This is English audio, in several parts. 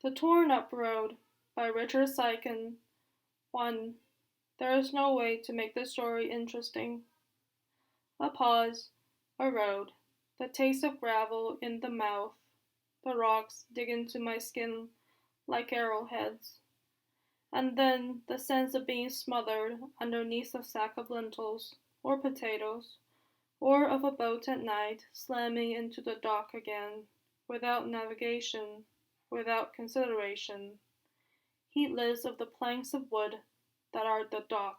The Torn Up Road by Richard Siken. 1. There is no way to make this story interesting. A pause, a road, the taste of gravel in the mouth, the rocks dig into my skin like arrowheads, and then the sense of being smothered underneath a sack of lentils or potatoes, or of a boat at night slamming into the dock again, without navigation, without consideration, heedless of the planks of wood that are the dock,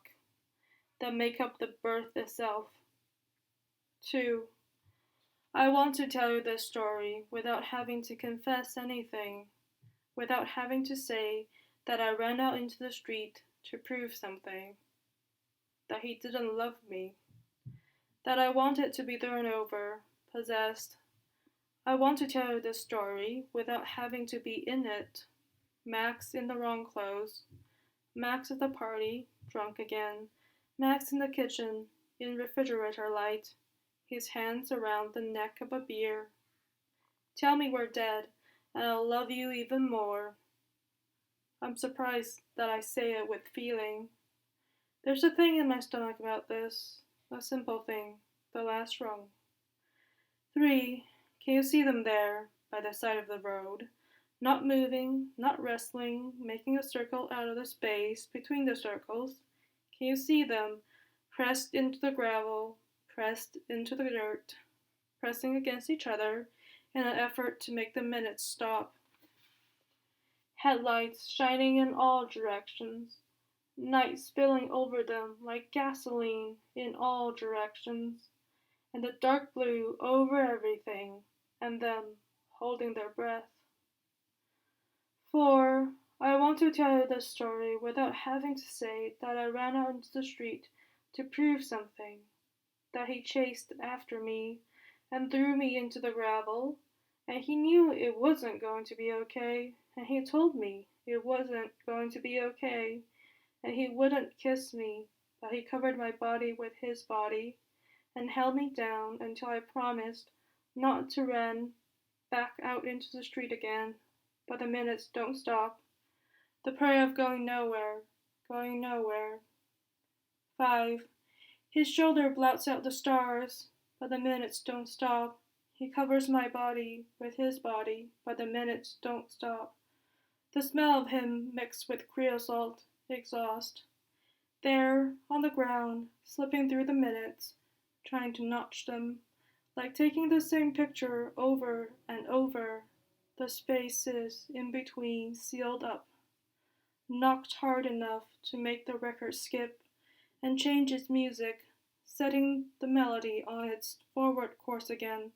that make up the berth itself. 2. I want to tell you this story without having to confess anything, without having to say that I ran out into the street to prove something, that he didn't love me, that I wanted to be thrown over, possessed. I want to tell you this story without having to be in it. Max in the wrong clothes, Max at the party, drunk again, Max in the kitchen, in refrigerator light, his hands around the neck of a beer. Tell me we're dead, and I'll love you even more. I'm surprised that I say it with feeling. There's a thing in my stomach about this, a simple thing, the last rung. 3. Can you see them there, by the side of the road? Not moving, not wrestling, making a circle out of the space between the circles. Can you see them, pressed into the gravel, pressed into the dirt, pressing against each other in an effort to make the minutes stop? Headlights shining in all directions, night spilling over them like gasoline in all directions, and the dark blue over everything, and them holding their breath. 4. I want to tell you this story without having to say that I ran out into the street to prove something, that he chased after me and threw me into the gravel, and he knew it wasn't going to be okay, and he told me it wasn't going to be okay, and he wouldn't kiss me, but he covered my body with his body and held me down until I promised not to run back out into the street again. But the minutes don't stop. The prayer of going nowhere, going nowhere. 5. His shoulder blots out the stars, but the minutes don't stop. He covers my body with his body, but the minutes don't stop. The smell of him mixed with creosote exhaust. There, on the ground, slipping through the minutes, trying to notch them, like taking the same picture over and over, the spaces in between sealed up, knocked hard enough to make the record skip and change its music, setting the melody on its forward course again,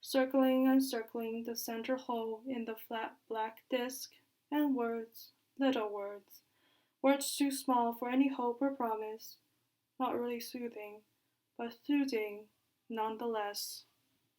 circling and circling the center hole in the flat black disc, and words, little words, words too small for any hope or promise, not really soothing, but soothing nonetheless.